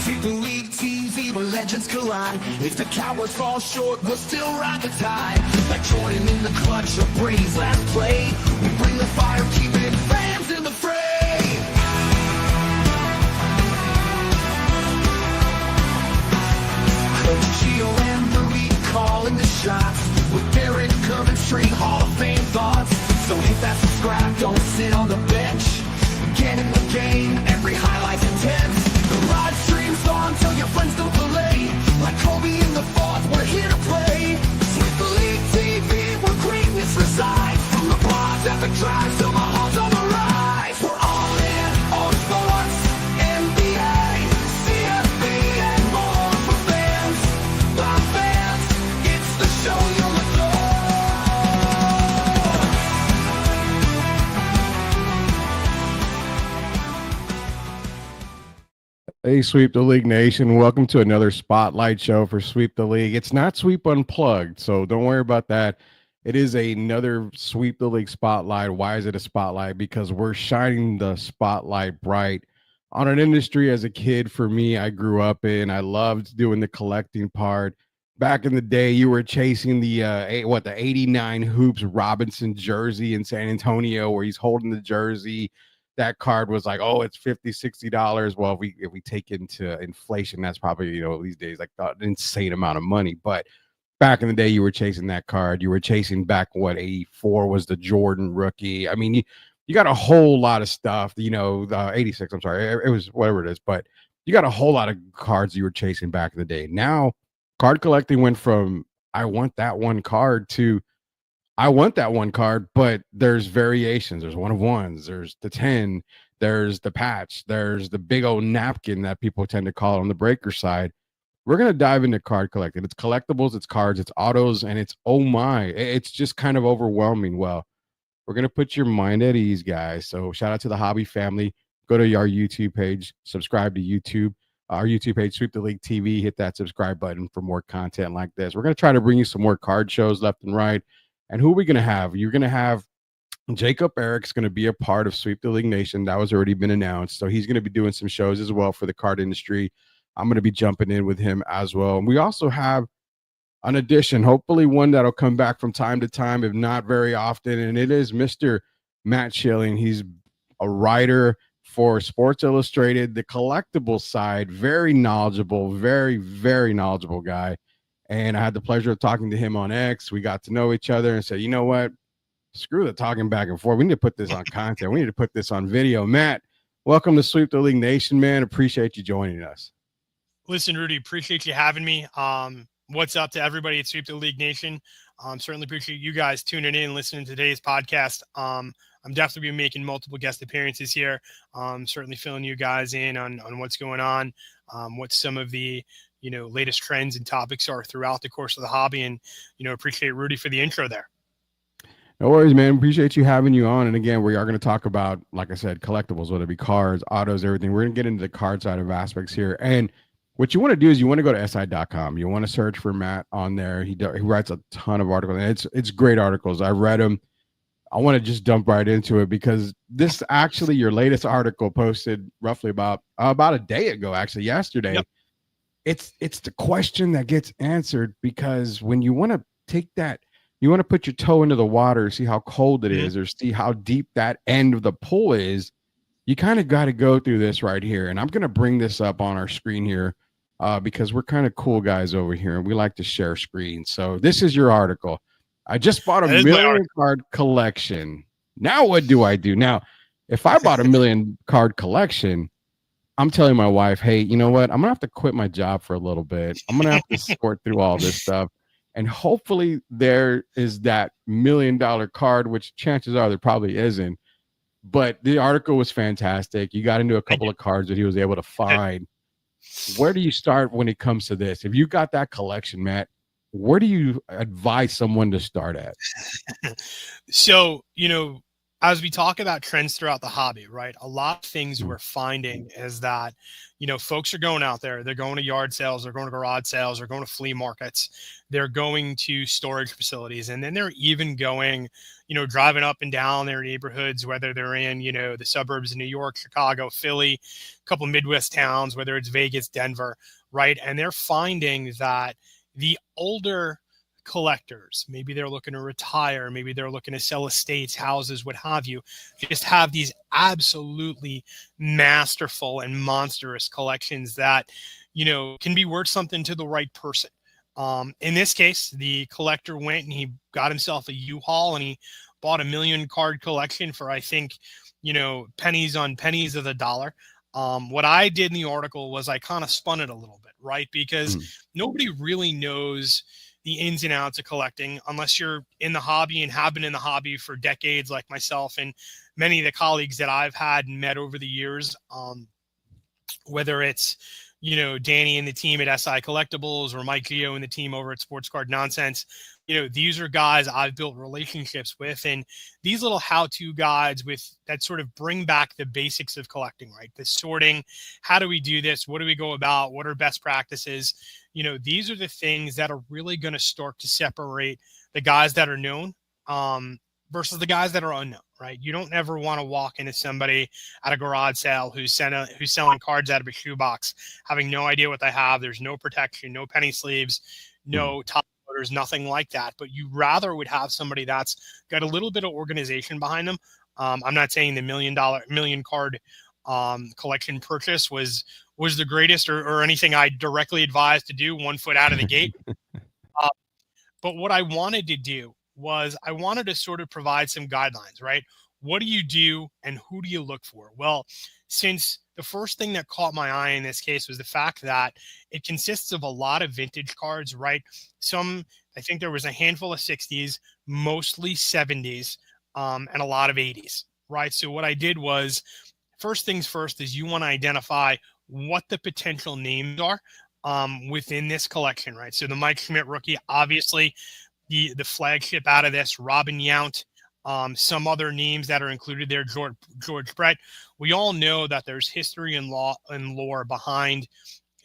Sweep the league teams, evil legends collide. If the Cowboys fall short, we'll still ride the tide. Like Jordan in the clutch of Brady's last play. We bring the fire, keeping fans in the fray. Coach Gio and Marie calling the shots. With Derek coming straight Hall of Fame thoughts. So hit that subscribe, don't sit on the bench. Get in the game, every highlight's intense. The live stream's on, tell your friends to delay. Like Kobe in the fourth, we're here to play. Sweep the League TV, where greatness resides. From the blogs at the drive, till my heart's on the rise. We're all in on sports, NBA, CFB, and more for fans. By fans, it's the show you'll adore. Hey, Sweep the League Nation. Welcome to another spotlight show for Sweep the League. It's not Sweep Unplugged, so don't worry about that. It is another Sweep the League spotlight. Why is it a spotlight? Because we're shining the spotlight bright on an industry as a kid. For me, I grew up in. I loved doing the collecting part. Back in the day, you were chasing the 89 Hoops Robinson jersey in San Antonio, where he's holding the jersey. That card was like, oh, it's $50-$60. Well, if we take into inflation, that's probably, these days like an insane amount of money. But back in the day, you were chasing that card. You were chasing back 84 was the Jordan rookie. I mean, you got a whole lot of stuff, the 86, I'm sorry, it was whatever it is, but you got a whole lot of cards you were chasing back in the day. Now, card collecting went from I want that one card to I want that one card, but there's variations. There's 1 of 1s. There's the 10. There's the patch. There's the big old napkin that people tend to call it on the breaker side. We're going to dive into card collecting. It's collectibles, it's cards, it's autos, and it's, oh my, it's just kind of overwhelming. Well, we're going to put your mind at ease, guys. So shout out to the hobby family. Go to our YouTube page, subscribe to YouTube. Our YouTube page, Sweep the League TV. Hit that subscribe button for more content like this. We're going to try to bring you some more card shows left and right. And who are we going to have? You're going to have Jacob Eric's going to be a part of Sweep the League Nation. That was already been announced. So he's going to be doing some shows as well for the card industry. I'm going to be jumping in with him as well. And we also have an addition, hopefully one that'll come back from time to time, if not very often. And it is Mr. Matt Schilling. He's a writer for Sports Illustrated, the collectibles side, very knowledgeable, very, very knowledgeable guy. And I had the pleasure of talking to him on X. We got to know each other and said, you know what? Screw the talking back and forth. We need to put this on content. We need to put this on video. Matt, welcome to Sweep the League Nation, man. Appreciate you joining us. Listen, Rudy, appreciate you having me. What's up to everybody at Sweep the League Nation? Certainly appreciate you guys tuning in and listening to today's podcast. I'm definitely be making multiple guest appearances here. Certainly filling you guys in on what's going on, what some of the latest trends and topics are throughout the course of the hobby. And, appreciate Rudy for the intro there. No worries, man. Appreciate you having you on. And again, we are going to talk about, like I said, collectibles, whether it be cards, autos, everything. We're going to get into the card side of aspects here. And what you want to do is you want to go to si.com. You want to search for Matt on there. He writes a ton of articles, and it's great articles. I read them. I want to just dump right into it because this actually, your latest article posted roughly about a day ago, actually yesterday. Yep. It's the question that gets answered, because when you want to take that, you want to put your toe into the water, see how cold it is, or see how deep that end of the pool is, you kind of got to go through this right here. And I'm going to bring this up on our screen here because we're kind of cool guys over here and we like to share screens. So this is your article. I just bought a million card collection. Now what do I do? Now, if I bought a million card collection, I'm telling my wife, hey, you know what? I'm going to have to quit my job for a little bit. I'm going to have to sort through all this stuff. And hopefully there is that $1 million card, which chances are there probably isn't. But the article was fantastic. You got into a couple of cards that he was able to find. Where do you start when it comes to this? If you got that collection, Matt, where do you advise someone to start at? So, as we talk about trends throughout the hobby, right? A lot of things we're finding is that, folks are going out there, they're going to yard sales, they're going to garage sales, they're going to flea markets, they're going to storage facilities, and then they're even going, driving up and down their neighborhoods, whether they're in, the suburbs of New York, Chicago, Philly, a couple Midwest towns, whether it's Vegas, Denver, right? And they're finding that the older collectors, maybe they're looking to retire, maybe they're looking to sell estates, houses, what have you, just have these absolutely masterful and monstrous collections that can be worth something to the right person. In this case, the collector went and he got himself a U-Haul and he bought a 1,000,000 card collection for, I think, pennies on pennies of the dollar. What I did in the article was I kind of spun it a little bit, right? Because nobody really knows the ins and outs of collecting unless you're in the hobby and have been in the hobby for decades, like myself and many of the colleagues that I've had and met over the years. Whether it's, Danny and the team at SI Collectibles or Mike Gio and the team over at Sports Card Nonsense, these are guys I've built relationships with, and these little how-to guides that sort of bring back the basics of collecting, right? The sorting, how do we do this? What do we go about? What are best practices? These are the things that are really going to start to separate the guys that are known versus the guys that are unknown, right? You don't ever want to walk into somebody at a garage sale who's selling cards out of a shoebox, having no idea what they have. There's no protection, no penny sleeves, no top loaders, nothing like that. But you rather would have somebody that's got a little bit of organization behind them. I'm not saying the million card collection purchase was the greatest or anything I directly advised to do 1 foot out of the gate. But what I wanted to do was I wanted to sort of provide some guidelines, right? What do you do and who do you look for? Well, since the first thing that caught my eye in this case was the fact that it consists of a lot of vintage cards, right? I think there was a handful of 60s, mostly 70s, and a lot of 80s, right? So what I did was, first things first is you want to identify what the potential names are within this collection, right? So the Mike Schmidt rookie, obviously, the flagship out of this, Robin Yount, some other names that are included there, George Brett. We all know that there's history and lore behind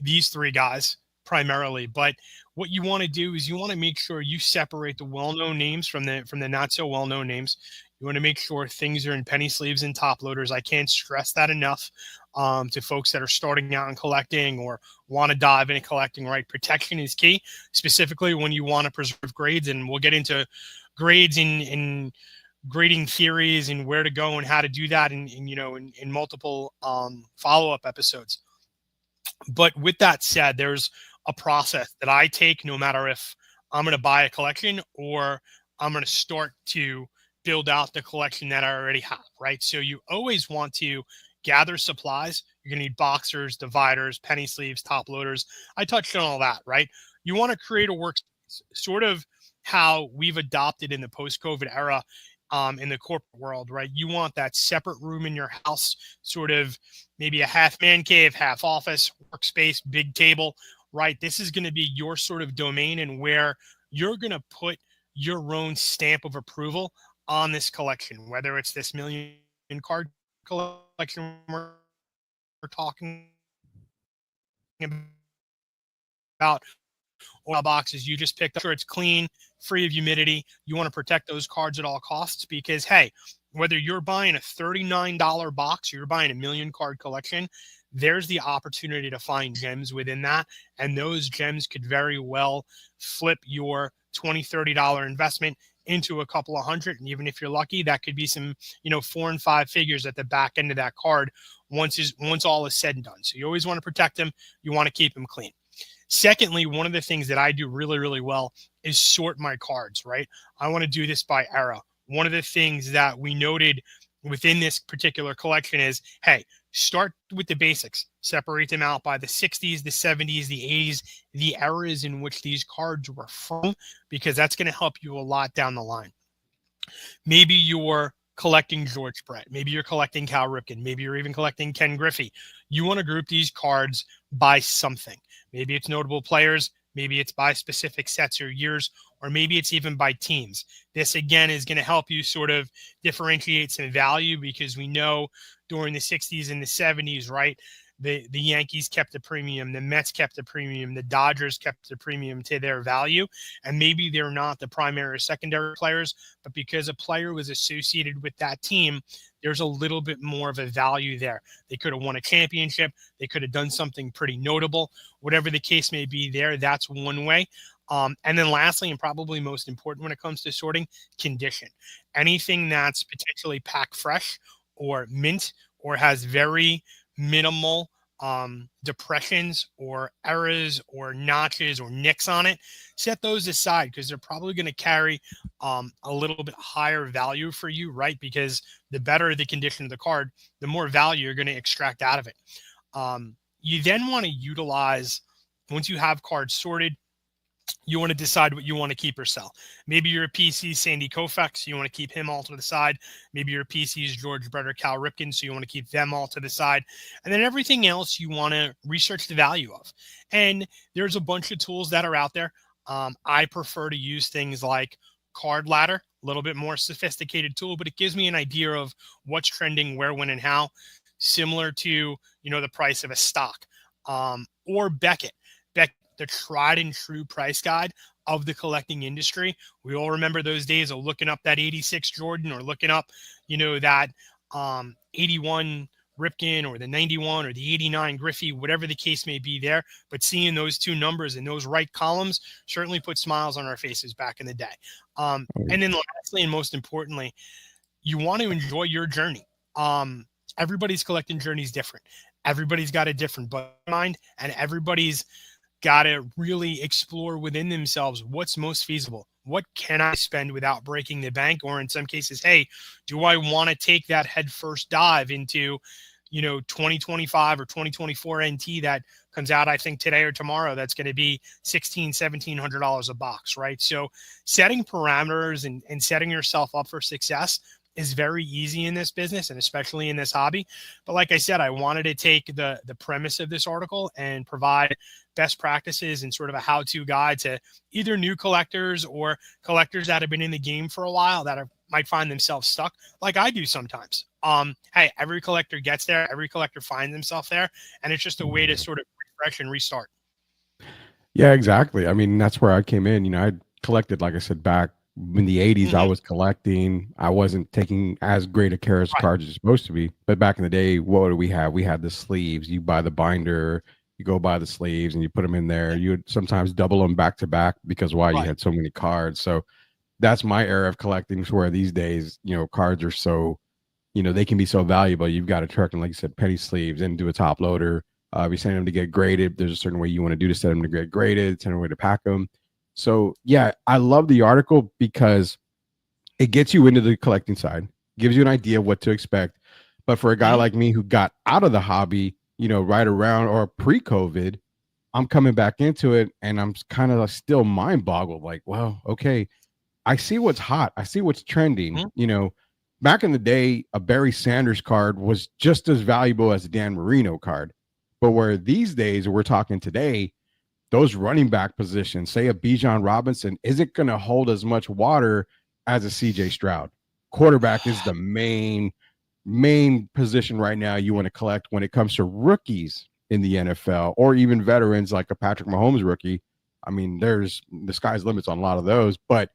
these three guys primarily, but what you want to do is you want to make sure you separate the well-known names from the not so well-known names. You want to make sure things are in penny sleeves and top loaders. I can't stress that enough to folks that are starting out in collecting or want to dive into collecting, right? Protection is key, specifically when you want to preserve grades. And we'll get into grades in grading theories and where to go and how to do that in multiple follow-up episodes. But with that said, there's a process that I take no matter if I'm going to buy a collection or I'm going to start to build out the collection that I already have, right? So you always want to gather supplies. You're going to need boxers, dividers, penny sleeves, top loaders. I touched on all that, right? You want to create a workspace, sort of how we've adopted in the post-COVID era in the corporate world, right? You want that separate room in your house, sort of maybe a half man cave, half office, workspace, big table, right? This is going to be your sort of domain and where you're going to put your own stamp of approval on this collection, whether it's this 1,000,000 card collection we're talking about, oil boxes you just picked up, sure it's clean, free of humidity. You want to protect those cards at all costs because, hey, whether you're buying a $39 box or you're buying a 1,000,000 card collection, there's the opportunity to find gems within that. And those gems could very well flip your $20, $30 investment into a couple of hundred. And even if you're lucky, that could be some, 4 and 5 figures at the back end of that card once all is said and done. So you always want to protect them. You want to keep them clean. Secondly, one of the things that I do really, really well is sort my cards, right? I want to do this by era. One of the things that we noted within this particular collection is, hey, start with the basics, separate them out by the 60s, the 70s, the 80s, the eras in which these cards were from, because that's going to help you a lot down the line. Maybe you're collecting George Brett. Maybe you're collecting Cal Ripken. Maybe you're even collecting Ken Griffey. You want to group these cards by something. Maybe it's notable players. maybe it's by specific sets or years, or maybe it's even by teams. This again is going to help you sort of differentiate some value, because we know during the 60s and the 70s, right? The Yankees kept a premium, the Mets kept a premium, the Dodgers kept a premium to their value. And maybe they're not the primary or secondary players, but because a player was associated with that team, there's a little bit more of a value there. They could have won a championship. They could have done something pretty notable. Whatever the case may be there, that's one way. And then lastly, and probably most important when it comes to sorting, condition. Anything that's potentially packed fresh or mint or has very minimal depressions or errors or notches or nicks on it, set those aside, because they're probably going to carry a little bit higher value for you, right? Because the better the condition of the card, the more value you're going to extract out of it. You then want to utilize, once you have cards sorted, you want to decide what you want to keep or sell. Maybe you're a PC Sandy Koufax, so you want to keep him all to the side. Maybe your PC is George Brett or Cal Ripken, so you want to keep them all to the side. And then everything else you want to research the value of. And there's a bunch of tools that are out there. I prefer to use things like Card Ladder, a little bit more sophisticated tool, but it gives me an idea of what's trending, where, when, and how, similar to, the price of a stock. Or Beckett, the tried and true price guide of the collecting industry. We all remember those days of looking up that 86 Jordan, or looking up, that 81 Ripken, or the 91 or the 89 Griffey, whatever the case may be there. But seeing those two numbers in those right columns certainly put smiles on our faces back in the day. And then lastly, and most importantly, you want to enjoy your journey. Everybody's collecting journey is different. Everybody's got a different mind, and everybody's got to really explore within themselves what's most feasible. What can I spend without breaking the bank? Or in some cases, hey, do I want to take that headfirst dive into, 2025 or 2024 NT that comes out, I think today or tomorrow, that's going to be $1,700 a box, right? So setting parameters and setting yourself up for success is very easy in this business, and especially in this hobby. But like I said, I wanted to take the premise of this article and provide best practices and sort of a how-to guide to either new collectors or collectors that have been in the game for a while that might find themselves stuck, like I do sometimes. Hey, every collector gets there. Every collector finds himself there. And it's just a way to sort of refresh and restart. Yeah, exactly. I mean, that's where I came in. I collected, like I said, back in the 80s. I was collecting. I wasn't taking as great a care of cards as it's supposed to be. But back in the day, what did we have? We had the sleeves. You buy the binder, you go buy the sleeves, and you put them in there. You would sometimes double them back to back because you had so many cards. So that's my era of collecting, where these days, cards are so, they can be so valuable. You've got to truck and, like you said, penny sleeves and do a top loader. If you send them to get graded, there's a certain way you want to do to set them to get graded, certain way to pack them. So yeah, I love the article because it gets you into the collecting side, gives you an idea of what to expect. But for a guy like me who got out of the hobby, right around or pre-COVID, I'm coming back into it and I'm kind of still mind boggled. Like, well, okay, I see what's hot. I see what's trending. Back in the day, a Barry Sanders card was just as valuable as a Dan Marino card. But where these days, we're talking today, those running back positions, say a Bijan Robinson, isn't going to hold as much water as a CJ Stroud. Quarterback is the main position right now you want to collect when it comes to rookies in the NFL, or even veterans like a Patrick Mahomes rookie. I mean, there's the sky's limits on a lot of those, but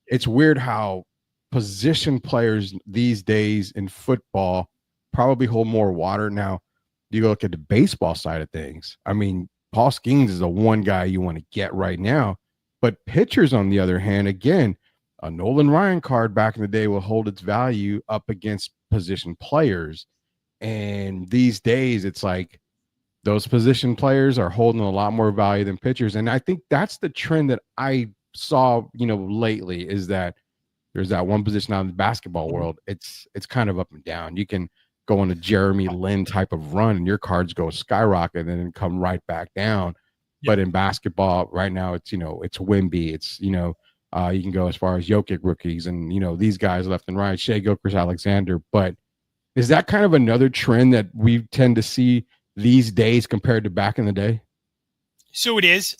it's weird how position players these days in football probably hold more water. Now, you look at the baseball side of things. I mean, Paul Skeens is the one guy you want to get right now. But pitchers, on the other hand, again, a Nolan Ryan card back in the day will hold its value up against position players. And these days, it's like those position players are holding a lot more value than pitchers. And I think that's the trend that I saw, lately, is that there's that one position out in the basketball world. It's kind of up and down. You can go on a Jeremy Lin type of run and your cards go skyrocket and then come right back down. But in basketball right now, it's, it's Wemby. It's, you can go as far as Jokic rookies and, these guys left and right, Shea Gilgeous-Alexander. But is that kind of another trend that we tend to see these days compared to back in the day? So it is.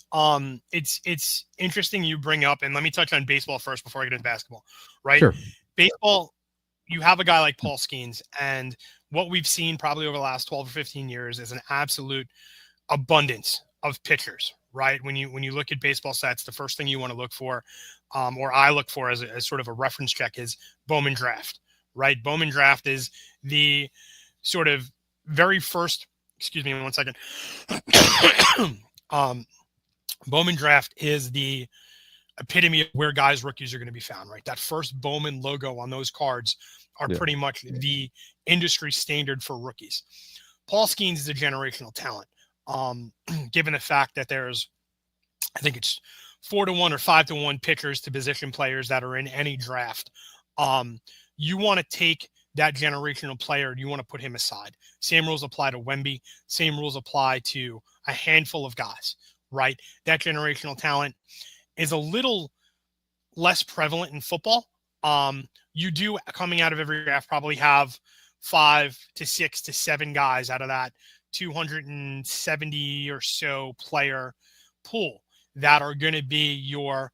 It's interesting you bring up, and let me touch on baseball first before I get into basketball. Right, Sure. baseball. You have a guy like Paul Skeens, and what we've seen probably over the last 12 or 15 years is an absolute abundance of pitchers. Right, when you look at baseball stats, the first thing you want to look for, or I look for as sort of a reference check, is Bowman Draft. Right, Bowman Draft is the sort of very first. Excuse me, 1 second. um, Bowman Draft is the epitome of where guys' rookies are going to be found, right? That first Bowman logo on those cards are pretty much the industry standard for rookies. Paul Skeens is a generational talent. Given the fact that there's, I think it's 4-1 or 5-1 pitchers to position players that are in any draft. You want to take that generational player, you want to put him aside. Same rules apply to Wemby. Same rules apply to a handful of guys, right? That generational talent is a little less prevalent in football. You do, coming out of every draft, probably have 5 to 6 to 7 guys out of that 270 or so player pool that are going to be your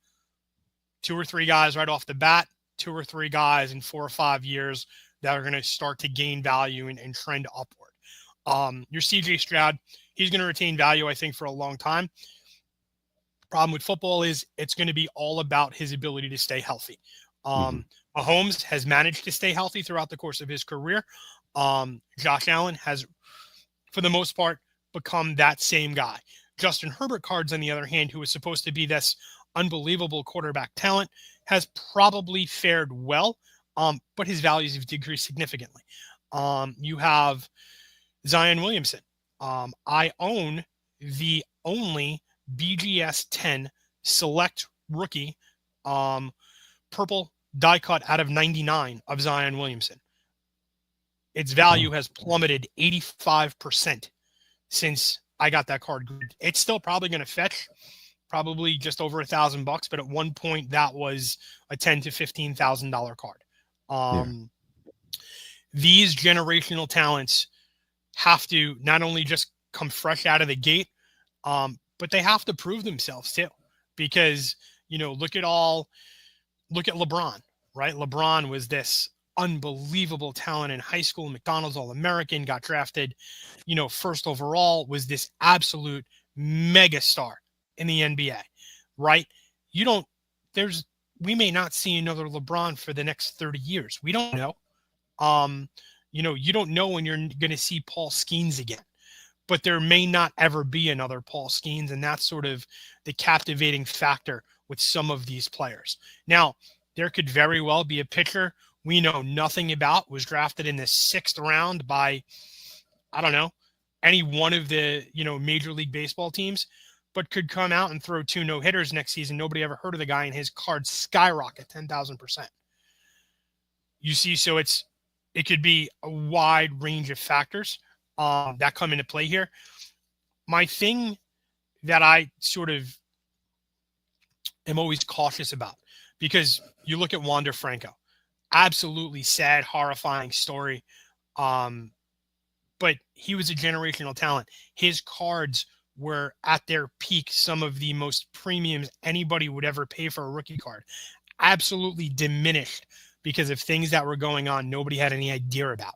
2 or 3 guys right off the bat, 2 or 3 guys in 4 or 5 years that are going to start to gain value and trend upward. Your CJ Stroud, he's going to retain value, I think, for a long time. Problem with football is it's going to be all about his ability to stay healthy. Mahomes has managed to stay healthy throughout the course of his career. Josh Allen has, for the most part, become that same guy. Justin Herbert cards, on the other hand, who was supposed to be this unbelievable quarterback talent, has probably fared well, but his values have decreased significantly. You have Zion Williamson. I own the only BGS 10 select rookie purple die cut out of 99 of Zion Williamson. Its value has plummeted 85% since I got that card. It's still probably going to fetch probably just over $1,000, but at one point that was a $10,000 to $15,000 card. These generational talents have to not only just come fresh out of the gate, but they have to prove themselves too, because, look at LeBron, right? LeBron was this unbelievable talent in high school, McDonald's All-American, got drafted, first overall, was this absolute mega star in the NBA, right? We may not see another LeBron for the next 30 years. We don't know. You don't know when you're going to see Paul Skeens again, but there may not ever be another Paul Skeens. And that's sort of the captivating factor with some of these players. Now, there could very well be a pitcher we know nothing about, was drafted in the 6th round by, I don't know, any one of the, Major League Baseball teams, but could come out and throw 2 no-hitters next season. Nobody ever heard of the guy, and his cards skyrocket 10,000%. You see, so it could be a wide range of factors that come into play here. My thing that I sort of am always cautious about, because you look at Wander Franco, absolutely sad, horrifying story. But he was a generational talent. His cards were at their peak, some of the most premiums anybody would ever pay for a rookie card. Absolutely diminished because of things that were going on nobody had any idea about,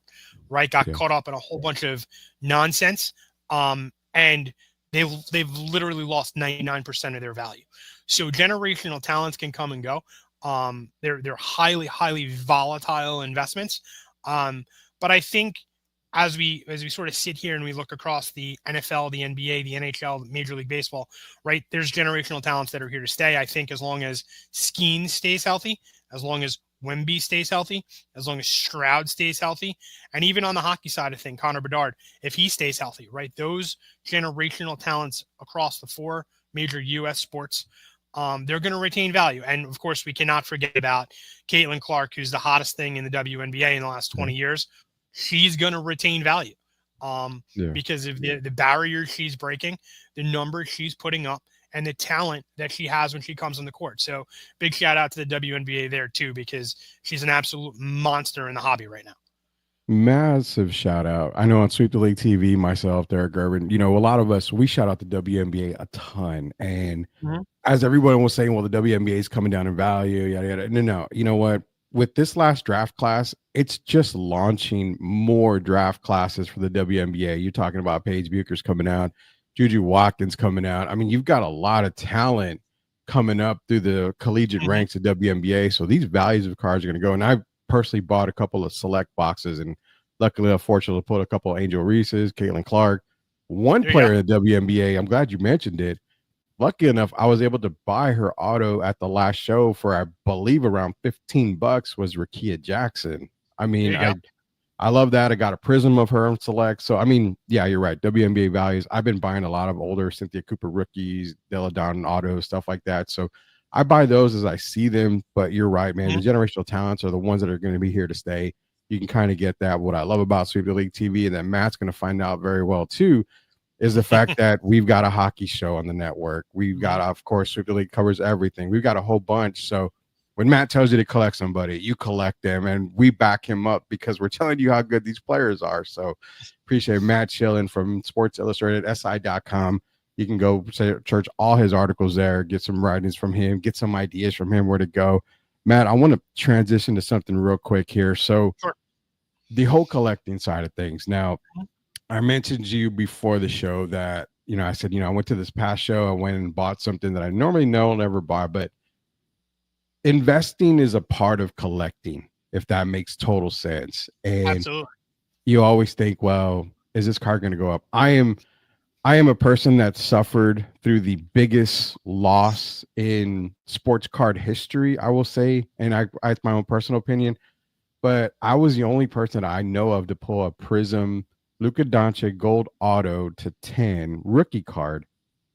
right? Got caught up in a whole bunch of nonsense. And they've literally lost 99% of their value. So generational talents can come and go. They're highly, highly volatile investments. But I think as we sort of sit here and we look across the NFL, the NBA, the NHL, Major League Baseball, right? There's generational talents that are here to stay. I think as long as Skeens stays healthy, as long as Wemby stays healthy, as long as Stroud stays healthy, and even on the hockey side of things, Connor Bedard, if he stays healthy, right? Those generational talents across the 4 major U.S. sports, they're going to retain value. And of course, we cannot forget about Caitlin Clark, who's the hottest thing in the WNBA in the last 20 years. She's going to retain value because of the barriers she's breaking, the numbers she's putting up, and the talent that she has when she comes on the court. So big shout out to the WNBA there too, because she's an absolute monster in the hobby right now. Massive shout out. I know on Sweep the League TV, myself, Derek Gervin, a lot of us, we shout out the WNBA a ton. And Mhm. as everyone was saying, well, the WNBA is coming down in value, yada, yada. No, no. You know what? With this last draft class, it's just launching more draft classes for the WNBA. You're talking about Paige Bucher's coming out, Juju Watkins coming out. I mean, you've got a lot of talent coming up through the collegiate Mhm. ranks of WNBA. So these values of cards are going to go. And I personally bought a couple of select boxes, and luckily, unfortunately, put a couple of Angel Reese's, Caitlin Clark, one There you go. player in the WNBA. I'm glad you mentioned it. Lucky enough, I was able to buy her auto at the last show for, I believe, around $15. Was Rakia Jackson. I There mean, you go. I love that. I got a prism of her on select. So I mean, yeah, you're right. WNBA values. I've been buying a lot of older Cynthia Cooper rookies, Della Don autos, stuff like that. So I buy those as I see them. But you're right, man. Mhm. The generational talents are the ones that are going to be here to stay. You can kind of get that. What I love about Sweep the League TV, and that Matt's going to find out very well too, is the fact that we've got a hockey show on the network. We've got, Mhm. of course, Super League covers everything. We've got a whole bunch. So when Matt tells you to collect somebody, you collect them, and we back him up because we're telling you how good these players are. So appreciate Matt Schilling from Sports Illustrated, SI.com. You can go search all his articles there, get some writings from him, get some ideas from him where to go. Matt, I want to transition to something real quick here. So Sure. the whole collecting side of things. Now, Mhm. I mentioned to you before the show that, I said, I went to this past show. I went and bought something that I normally never buy, but investing is a part of collecting, if that makes total sense. And Absolutely. you always think, well, is this card going to go up? I am a person that suffered through the biggest loss in sports card history, I will say, and it's my own personal opinion, but I was the only person that I know of to pull a Prism Luka Doncic gold auto to 10 rookie card.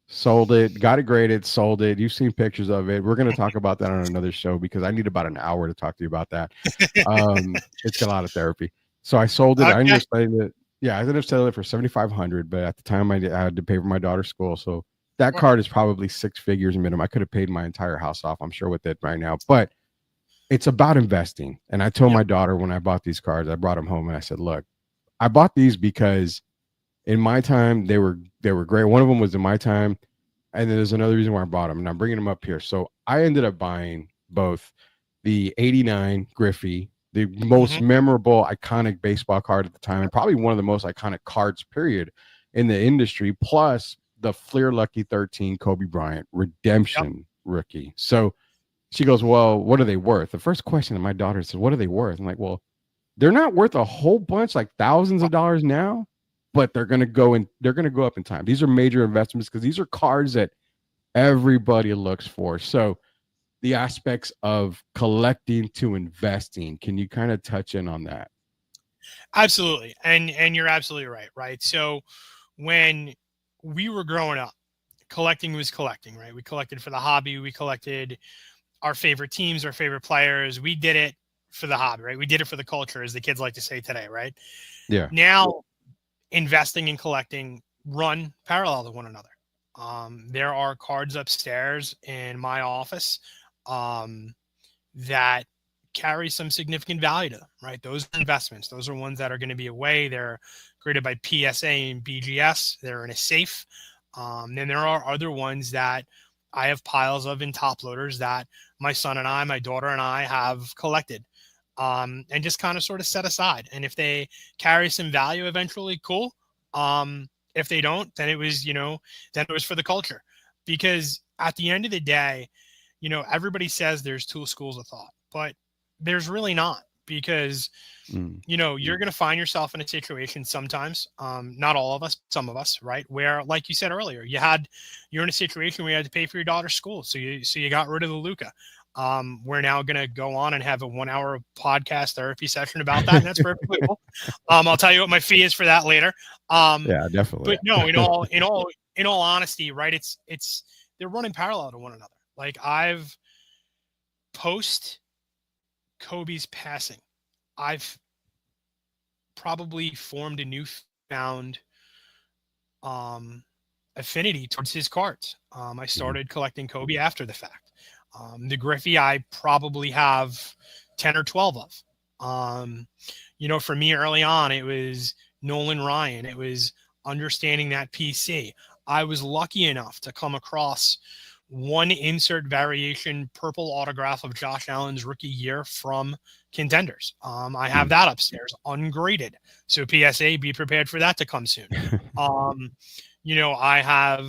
Sold it, got it graded, sold it. You've seen pictures of it. We're going to talk about that on another show because I need about an hour to talk to you about that. It's got a lot of therapy. So I sold it. I ended Okay. up selling it. Yeah, I ended up selling it for 7,500, but at the time I had to pay for my daughter's school. So that Sure. card is probably six figures minimum. I could have paid my entire house off, I'm sure, with it right now. But it's about investing. And I told Yep. my daughter when I bought these cards, I brought them home and I said, look, I bought these because in my time they were great. One of them was in my time, and then there's another reason why I bought them, and I'm bringing them up here. So I ended up buying both the '89 Griffey, the most Mhm. memorable, iconic baseball card at the time, and probably one of the most iconic cards, period, in the industry, plus the Fleer Lucky 13 Kobe Bryant Yep. redemption rookie. So she goes, well, what are they worth? The first question that my daughter says, what are they worth? I'm like, well, they're not worth a whole bunch, like thousands of dollars now, but they're going to go up in time. These are major investments because these are cards that everybody looks for. So the aspects of collecting to investing, can you kind of touch in on that? Absolutely. And you're absolutely right. Right. So when we were growing up, collecting was collecting, right? We collected for the hobby. We collected our favorite teams, our favorite players. We did it for the hobby, right? We did it for the culture, as the kids like to say today, right? Yeah. Now, investing and collecting run parallel to one another. There are cards upstairs in my office um, that carry some significant value to them, right? Those are investments. Those are ones that are going to be away. They're graded by PSA and BGS. They're in a safe. Then there are other ones that I have piles of in top loaders that my son and I, my daughter and I have collected and just kind of sort of set aside. And if they carry some value eventually, cool. If they don't, then then it was for the culture. Because at the end of the day, everybody says there's two schools of thought, but there's really not because Mm. you're going to find yourself in a situation sometimes, not all of us, some of us, right, where, like you said earlier, you're in a situation where you had to pay for your daughter's school, so you got rid of the Luca. We're now going to go on and have a 1 hour podcast therapy session about that, and that's perfectly cool. I'll tell you what my fee is for that later. Yeah, definitely. But no, in all honesty, right, it's they're running parallel to one another. Like, I've post Kobe's passing, I've probably formed a newfound um, affinity towards his cards. I Mhm. started collecting Kobe after the fact. The Griffey I probably have 10 or 12 of. Um, For me early on, it was Nolan Ryan. It was understanding that PC. I was lucky enough to come across one insert variation purple autograph of Josh Allen's rookie year from Contenders. I have that upstairs, ungraded. So PSA, be prepared for that to come soon. I have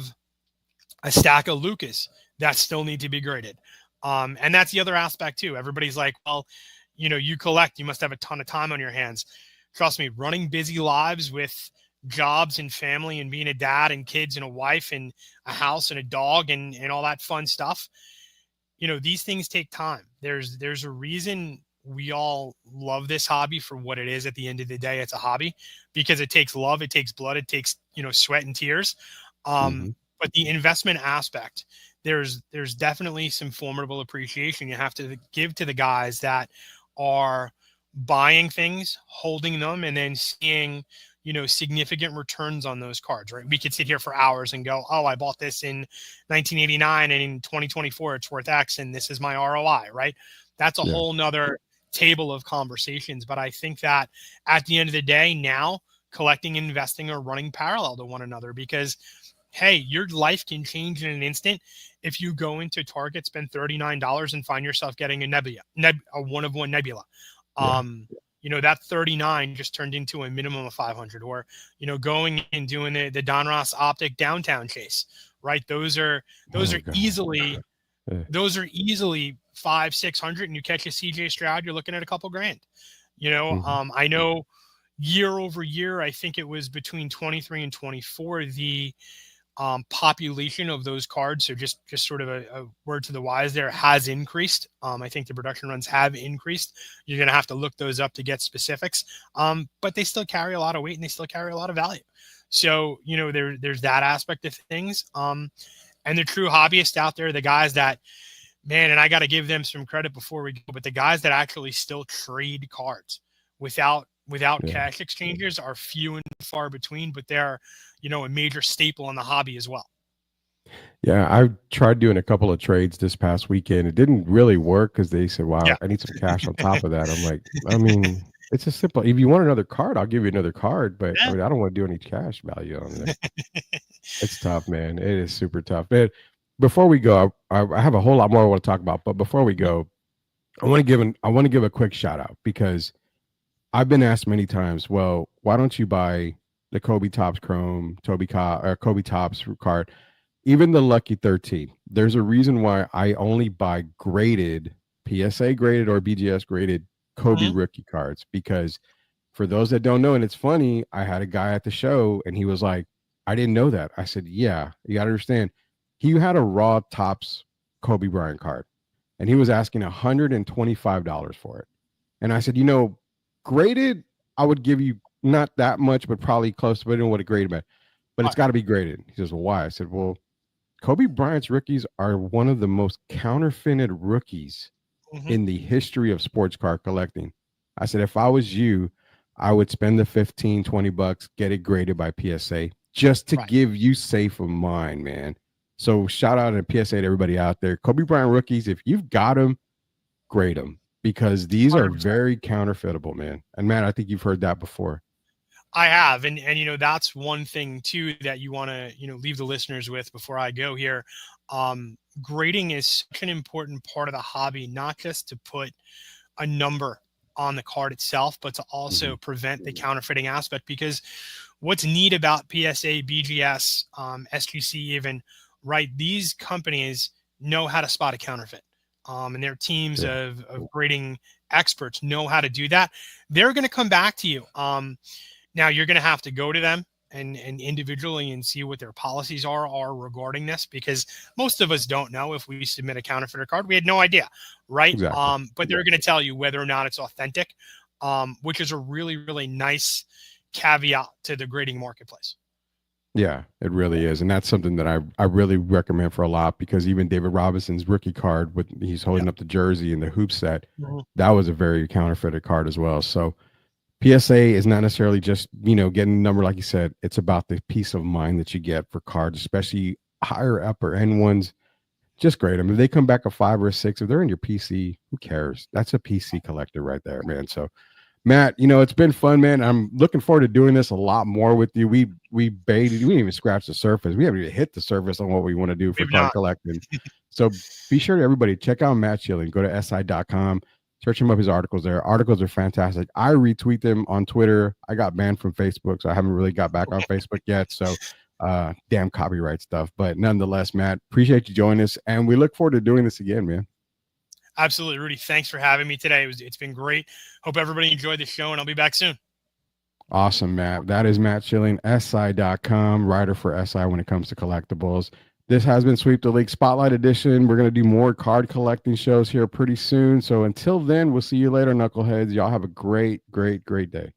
a stack of Lucas that still need to be graded. And that's the other aspect too. Everybody's like, well, you collect, you must have a ton of time on your hands. Trust me, running busy lives with jobs and family and being a dad and kids and a wife and a house and a dog and all that fun stuff. These things take time. There's a reason we all love this hobby for what it is. At the end of the day, it's a hobby because it takes love, it takes blood, it takes, sweat and tears. But the investment aspect, there's definitely some formidable appreciation you have to give to the guys that are buying things, holding them, and then seeing, significant returns on those cards, right? We could sit here for hours and go, oh, I bought this in 1989 and in 2024, it's worth X and this is my ROI, right? That's a whole nother table of conversations. But I think that at the end of the day, now collecting and investing are running parallel to one another because, hey, your life can change in an instant. If you go into Target, spend $39 and find yourself getting a one-of-one nebula. That 39 just turned into a minimum of 500, or, going and doing the Donruss Optic downtown chase, right? Those are easily 500-600, and you catch a CJ Stroud, you're looking at a couple grand, I know year over year, I think it was between 23 and 24, the population of those cards. So just sort of a word to the wise there, has increased. I think the production runs have increased. You're going to have to look those up to get specifics. But they still carry a lot of weight and they still carry a lot of value. So, there's that aspect of things. And the true hobbyists out there, the guys that, man, and I got to give them some credit before we go, but the guys that actually still trade cards without cash exchanges are few and far between, but they're, a major staple in the hobby as well. Yeah, I tried doing a couple of trades this past weekend. It didn't really work because they said, wow, I need some cash on top of that. I'm like, it's a simple, if you want another card, I'll give you another card, but I don't want to do any cash value on it. It's tough, man. It is super tough. Man, before we go, I have a whole lot more I want to talk about, but before we go, I want to give a quick shout out because I've been asked many times, well, why don't you buy the Kobe Topps Chrome, Kobe Topps card, even the Lucky 13? There's a reason why I only buy graded, PSA graded or BGS graded Kobe rookie cards, because for those that don't know, and it's funny, I had a guy at the show and he was like, I didn't know that. I said, yeah, you got to understand. He had a raw Topps Kobe Bryant card and he was asking $125 for it. And I said, graded, I would give you not that much, but probably close to, but I don't know what a graded meant. But it's got to be graded. He says, well, why? I said, well, Kobe Bryant's rookies are one of the most counterfeited rookies in the history of sports card collecting. I said, if I was you, I would spend the $15-20, get it graded by PSA just to give you safe of mind, man. So shout out and PSA to everybody out there. Kobe Bryant rookies, if you've got them, grade them, because these 100%. Are very counterfeitable, man. And Matt, I think you've heard that before. I have. And that's one thing too, that you want to, leave the listeners with before I go here. Grading is such an important part of the hobby, not just to put a number on the card itself, but to also prevent the counterfeiting aspect, because what's neat about PSA, BGS, SGC even, right? These companies know how to spot a counterfeit. And their teams of grading experts know how to do that. They're going to come back to you. Now you're going to have to go to them and individually and see what their policies are regarding this, because most of us don't know. If we submit a counterfeiter card, we had no idea, right? Exactly. But they're going to tell you whether or not it's authentic, which is a really, really nice caveat to the grading marketplace. Yeah, it really is. And that's something that I really recommend for a lot, because even David Robinson's rookie card, he's holding up the jersey and the hoop set, that was a very counterfeited card as well. So PSA is not necessarily just, getting a number, like you said. It's about the peace of mind that you get for cards, especially higher upper end ones. Just grade them. If they come back a 5 or a 6, if they're in your PC, who cares? That's a PC collector right there, man. So Matt, you know, it's been fun, man. I'm looking forward to doing this a lot more with you. We baited, we didn't even scratch the surface. We haven't even hit the surface on what we want to do for Maybe card not. collecting. So be sure to everybody check out Matt Schilling. Go to si.com, search him up, his articles there. Articles are fantastic. I retweet them on Twitter. I got banned from Facebook, so I haven't really got back on Facebook yet. So damn copyright stuff. But nonetheless, Matt, appreciate you joining us, and we look forward to doing this again, man. Absolutely, Rudy. Thanks for having me today. It's been great. Hope everybody enjoyed the show, and I'll be back soon. Awesome, Matt. That is Matt Schilling, si.com, writer for SI when it comes to collectibles. This has been Sweep the League Spotlight Edition. We're going to do more card collecting shows here pretty soon. So until then, we'll see you later, knuckleheads. Y'all have a great, great, great day.